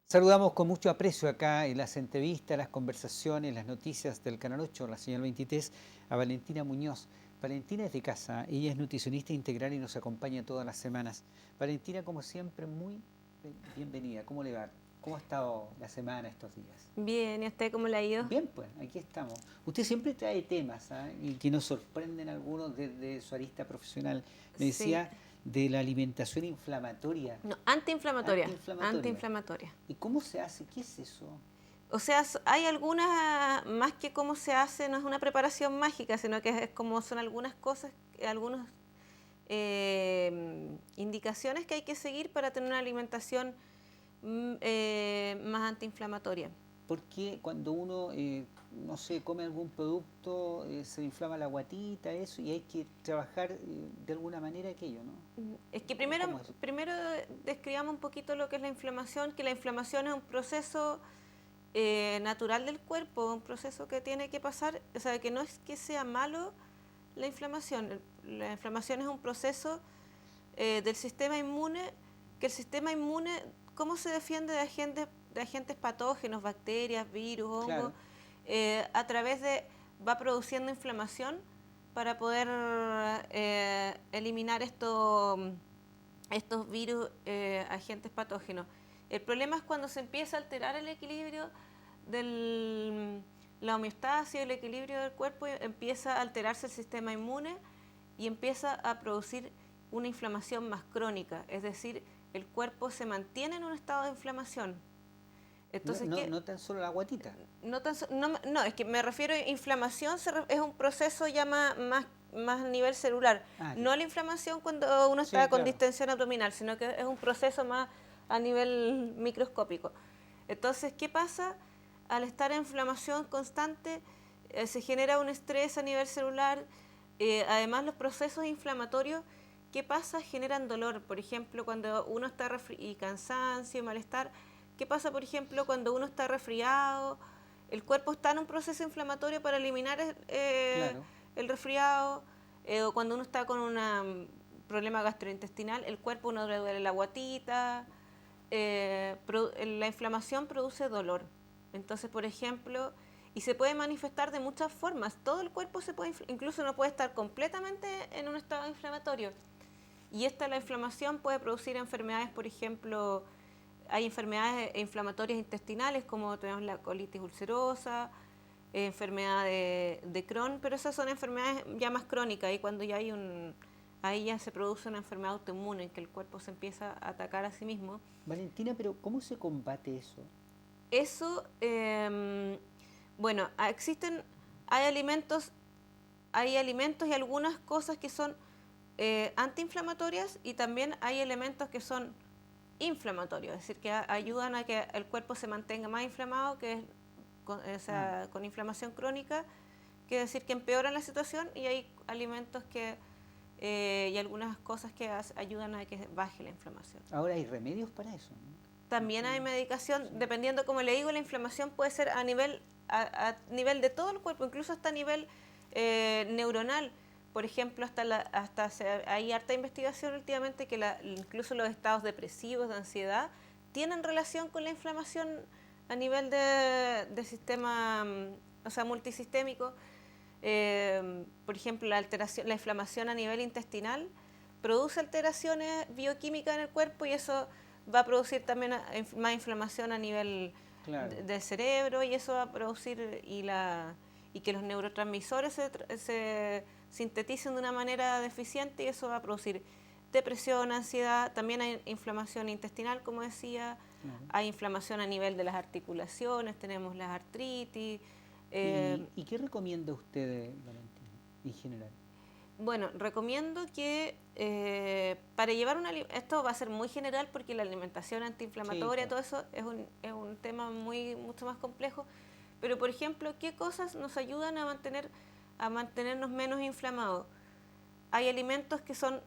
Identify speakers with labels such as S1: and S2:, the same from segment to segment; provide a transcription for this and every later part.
S1: Saludamos con mucho aprecio acá en las entrevistas, las conversaciones, las noticias del Canal 8, la señal 23, a Valentina Muñoz. Valentina es de casa, ella es nutricionista integral y nos acompaña todas las semanas. Valentina, como siempre, muy bienvenida. ¿Cómo le va? ¿Cómo ha estado la semana estos días?
S2: Bien, ¿y a usted cómo le ha ido?
S1: Bien, pues, aquí estamos. Usted siempre trae temas, ¿ah? Y que nos sorprenden algunos desde su arista profesional. Me
S2: Sí,
S1: decía de la alimentación inflamatoria,
S2: no, antiinflamatoria,
S1: antiinflamatoria.
S2: antiinflamatoria.
S1: ¿Y cómo se hace? ¿Qué es eso?
S2: O sea, hay algunas, más que cómo se hace, no es una preparación mágica, sino que es como son algunas cosas, algunas indicaciones que hay que seguir para tener una alimentación más antiinflamatoria.
S1: Porque cuando uno, no sé, come algún producto, se inflama la guatita, eso, y hay que trabajar de alguna manera aquello, ¿no?
S2: Es que
S1: ¿Cómo es?
S2: primero describamos un poquito lo que es la inflamación, que la inflamación es un proceso natural del cuerpo, un proceso que tiene que pasar, o sea, que no es que sea malo la inflamación. La inflamación es un proceso del sistema inmune, que el sistema inmune, ¿cómo se defiende de agentes patógenos, bacterias, virus, hongos?
S1: Claro.
S2: A través de, va produciendo inflamación para poder eliminar estos virus, agentes patógenos. El problema es cuando se empieza a alterar el equilibrio la homeostasis, el equilibrio del cuerpo, empieza a alterarse el sistema inmune y empieza a producir una inflamación más crónica, es decir, el cuerpo se mantiene en un estado de inflamación.
S1: No,
S2: Entonces,
S1: no,
S2: ¿qué?
S1: no tan solo la guatita.
S2: No, es que me refiero a inflamación, es un proceso ya más a nivel celular,
S1: Ah, ya.
S2: no la inflamación cuando uno
S1: Sí,
S2: está con
S1: claro.
S2: distensión abdominal, sino que es un proceso más a nivel microscópico. Entonces, ¿qué pasa? Al estar en inflamación constante, se genera un estrés a nivel celular, además los procesos inflamatorios, ¿qué pasa? Generan dolor, por ejemplo, cuando uno está y cansancio, malestar. ¿Qué pasa, por ejemplo, cuando uno está resfriado? El cuerpo está en un proceso inflamatorio para eliminar
S1: Claro.
S2: el resfriado, o cuando uno está con un problema gastrointestinal, el cuerpo no le duele la guatita, la inflamación produce dolor. Entonces, por ejemplo, y se puede manifestar de muchas formas. Todo el cuerpo se puede, incluso no puede estar completamente en un estado inflamatorio. Y la inflamación puede producir enfermedades, por ejemplo, hay enfermedades inflamatorias intestinales como tenemos la colitis ulcerosa, enfermedad de Crohn, pero esas son enfermedades ya más crónicas y cuando ya ahí ya se produce una enfermedad autoinmune en que el cuerpo se empieza a atacar a sí mismo.
S1: Valentina, pero ¿cómo se combate eso?
S2: Eso, bueno, hay alimentos, hay alimentos y algunas cosas que son antiinflamatorias y también hay elementos que son inflamatorios, es decir, que ayudan a que el cuerpo se mantenga más inflamado, que es o
S1: Ah,
S2: sea, con inflamación crónica, que decir que empeoran la situación y hay alimentos y algunas cosas que ayudan a que baje la inflamación.
S1: ahora hay remedios para eso, ¿no?
S2: También hay medicación,
S1: Sí.
S2: dependiendo, como le digo, la inflamación puede ser a nivel de todo el cuerpo, incluso hasta a nivel neuronal. Por ejemplo, hay harta investigación últimamente que incluso los estados depresivos, de ansiedad, tienen relación con la inflamación a nivel de sistema, o sea, multisistémico. Por ejemplo, la inflamación a nivel intestinal produce alteraciones bioquímicas en el cuerpo y eso va a producir también más inflamación a nivel
S1: Claro.
S2: del cerebro y eso va a producir y que los neurotransmisores se sinteticen de una manera deficiente y eso va a producir depresión, ansiedad, también hay inflamación intestinal, como decía,
S1: Claro.
S2: hay inflamación a nivel de las articulaciones, tenemos las artritis.
S1: Y qué recomienda usted, Valentina, en general?
S2: Bueno, recomiendo que para llevar esto va a ser muy general porque la alimentación
S1: Sí,
S2: antiinflamatoria,
S1: claro.
S2: todo eso es un tema mucho más complejo, pero por ejemplo, ¿qué cosas nos ayudan a mantenernos menos inflamados? Hay alimentos que son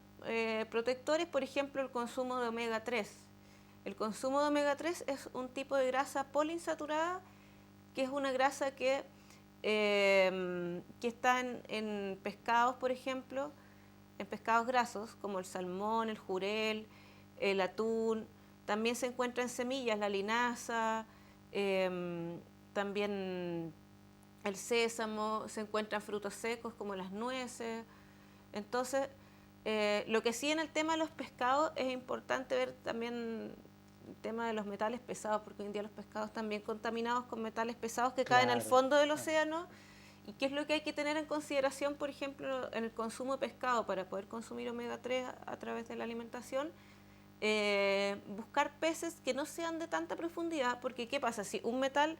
S2: protectores, por ejemplo, el consumo de omega 3. El consumo de omega 3 es un tipo de grasa poliinsaturada, que es una grasa que está en pescados, por ejemplo, en pescados grasos, como el salmón, el jurel, el atún. También se encuentra en semillas la linaza, también el sésamo, se encuentran frutos secos como las nueces. Entonces, lo que sí en el tema de los pescados es importante ver también el tema de los metales pesados, porque hoy en día los pescados están bien contaminados con metales pesados que caen al fondo del océano. ¿Y qué es lo que hay que tener en consideración, por ejemplo, en el consumo de pescado para poder consumir omega 3 a través de la alimentación? Buscar peces que no sean de tanta profundidad, porque ¿qué pasa? Si un metal,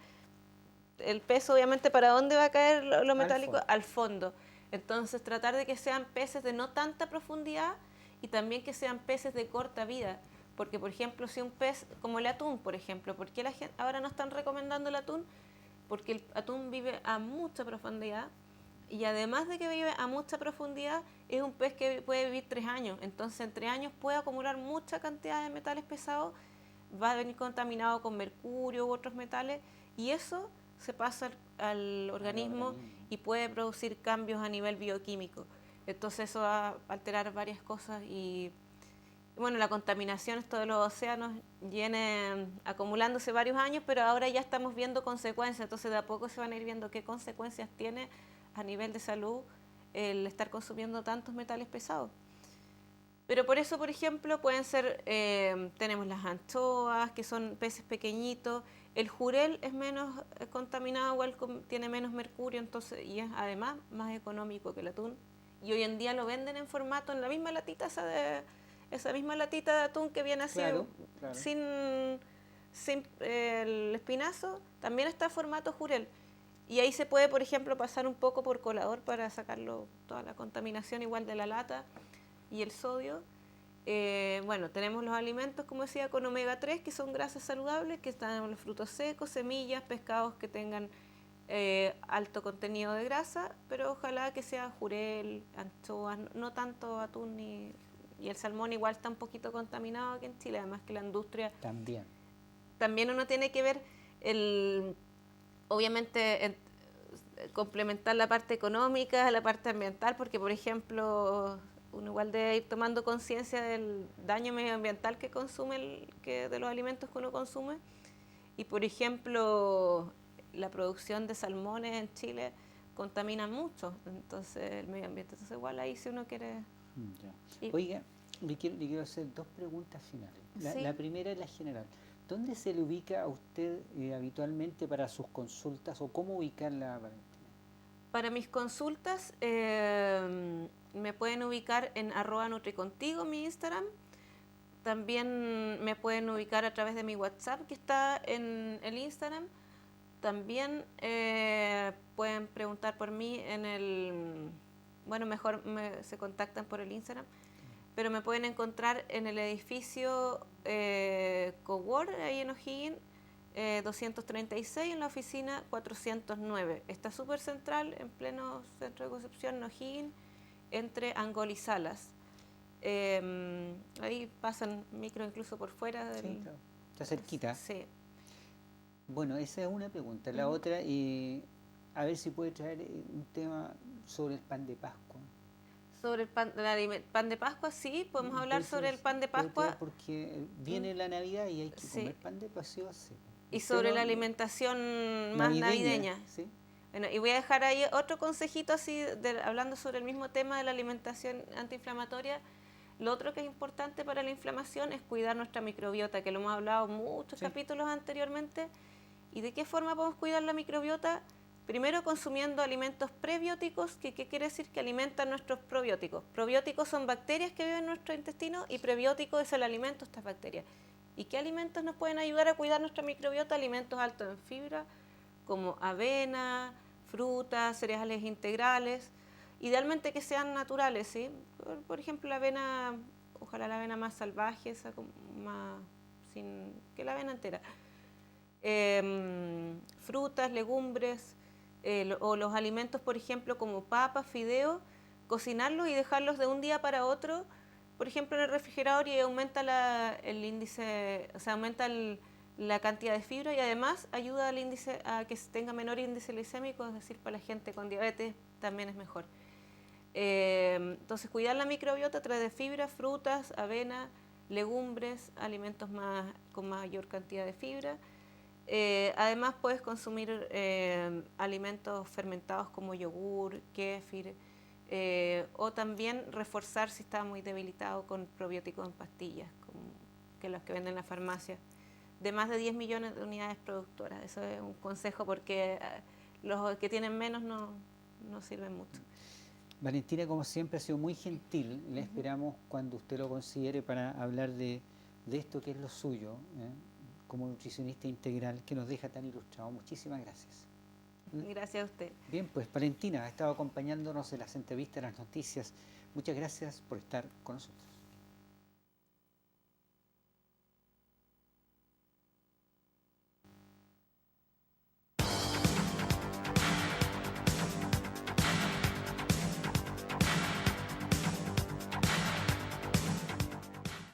S2: el peso obviamente, ¿para dónde va a caer lo metálico? Al fondo. Entonces tratar de que sean peces de no tanta profundidad y también que sean peces de corta vida. Porque, por ejemplo, si un pez como el atún, por ejemplo, ¿por qué la gente ahora no están recomendando el atún? Porque el atún vive a mucha profundidad y además de que vive a mucha profundidad, es un pez que puede vivir 3 años. Entonces, en 3 años puede acumular mucha cantidad de metales pesados, va a venir contaminado con mercurio u otros metales y eso se pasa al organismo y puede producir cambios a nivel bioquímico. Entonces eso va a alterar varias cosas y bueno, la contaminación, esto de los océanos, viene acumulándose varios años, pero ahora ya estamos viendo consecuencias, entonces de a poco se van a ir viendo qué consecuencias tiene a nivel de salud el estar consumiendo tantos metales pesados. Pero por eso, por ejemplo, pueden ser, tenemos las anchoas, que son peces pequeñitos, el jurel es menos contaminado, igual tiene menos mercurio, entonces, y es además más económico que el atún. Y hoy en día lo venden en formato, en la misma latita esa misma latita de atún que viene así, sin el espinazo, también está en formato jurel. Y ahí se puede, por ejemplo, pasar un poco por colador para sacarlo toda la contaminación igual de la lata y el sodio. Bueno, tenemos los alimentos, como decía, con omega 3, que son grasas saludables, que están en los frutos secos, semillas, pescados que tengan alto contenido de grasa, pero ojalá que sea jurel, anchoas, no tanto atún y el salmón igual está un poquito contaminado aquí en Chile, además que la industria... También uno tiene que ver, obviamente, complementar la parte económica, la parte ambiental, porque, por ejemplo, uno igual debe ir tomando conciencia del daño medioambiental que consume, de los alimentos que uno consume. Y, por ejemplo, la producción de salmones en Chile contamina mucho, entonces el medio ambiente. Entonces, igual ahí si uno quiere...
S1: Oiga, le quiero hacer 2 preguntas finales. La primera es la general. ¿Dónde se le ubica a usted habitualmente para sus consultas o cómo ubicarla, Valentina?
S2: Para mis consultas me pueden ubicar en @nutricontigo, mi Instagram. También me pueden ubicar a través de mi WhatsApp, que está en el Instagram. También pueden preguntar por mí en el... Bueno, mejor se contactan por el Instagram. Pero me pueden encontrar en el edificio Cowork, ahí en O'Higgins, 236, en la oficina 409. Está súper central, en pleno centro de Concepción, en O'Higgins, entre Angol y Salas. Ahí pasan micro incluso por fuera del...
S1: Sí, claro. Está cerquita.
S2: Sí.
S1: Bueno, esa es una pregunta. La otra, a ver si puede traer un tema sobre el pan de Pascua.
S2: Sobre el pan de Pascua, sí, podemos hablar sobre el pan de Pascua.
S1: Porque viene la Navidad y hay que comer pan de Pascua.
S2: Y sobre la alimentación más navideña.
S1: ¿Sí?
S2: Bueno, y voy a dejar ahí otro consejito así, hablando sobre el mismo tema de la alimentación antiinflamatoria. Lo otro que es importante para la inflamación es cuidar nuestra microbiota, que lo hemos hablado en muchos capítulos anteriormente. ¿Y de qué forma podemos cuidar la microbiota? Primero, consumiendo alimentos prebióticos, que ¿qué quiere decir? Que alimentan nuestros probióticos. Probióticos son bacterias que viven en nuestro intestino y prebiótico es el alimento de estas bacterias. ¿Y qué alimentos nos pueden ayudar a cuidar nuestra microbiota? Alimentos altos en fibra, como avena, frutas, cereales integrales, idealmente que sean naturales, ¿sí? Por ejemplo, la avena, ojalá la avena más salvaje, esa más sin que la avena entera. Frutas, legumbres, o los alimentos, por ejemplo, como papas, fideos, cocinarlos y dejarlos de un día para otro, por ejemplo, en el refrigerador, y aumenta el índice, o sea, aumenta la cantidad de fibra y además ayuda al índice a que tenga menor índice glicémico, es decir, para la gente con diabetes también es mejor. Entonces, cuidar la microbiota a través de fibra, frutas, avena, legumbres, alimentos con mayor cantidad de fibra. Además puedes consumir alimentos fermentados como yogur, kéfir, o también reforzar si está muy debilitado con probióticos en pastillas, que los que venden en la farmacia, de más de 10 millones de unidades productoras. Eso es un consejo porque los que tienen menos no sirven mucho.
S1: Valentina, como siempre, ha sido muy gentil. Le esperamos cuando usted lo considere para hablar de esto que es lo suyo, como nutricionista integral, que nos deja tan ilustrado. Muchísimas gracias.
S2: Gracias a usted.
S1: Bien, pues Valentina ha estado acompañándonos en las entrevistas, en las noticias. Muchas gracias por estar con nosotros.